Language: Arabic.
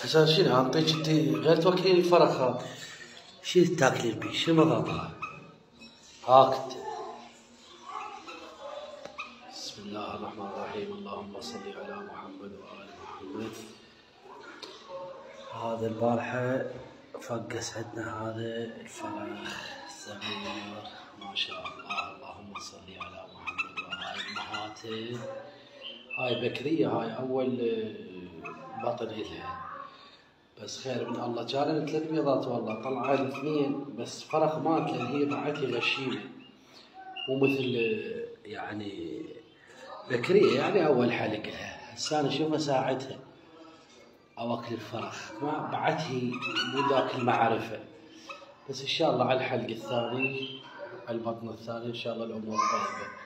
عشان شنو اعطيك انت غير توكلين الفرخ هذا؟ شنو تاكلين بيه؟ شنو مضاضها؟ هاك انت. بسم الله الرحمن الرحيم، اللهم صل على محمد وآل محمد. هذا البارحة فقس عندنا هذا الفرخ صغير ما شاء الله، اللهم صل على محمد. وهاي امهاته، هاي بكرية، هاي أول بطن إلها، بس خير من الله. كانت 3 بيضات والله، طلعت 2 بس فرخ مات، لأن هي بعتها غشيمة مو مثل يعني بكرية، يعني أول حلق لها. هسه أنا شوف ساعتها أوكل الفرخ، ما بعتها مو ذاك المعرفة، بس إن شاء الله على الحلق الثاني، على البطن الثاني إن شاء الله الأمور طيبة.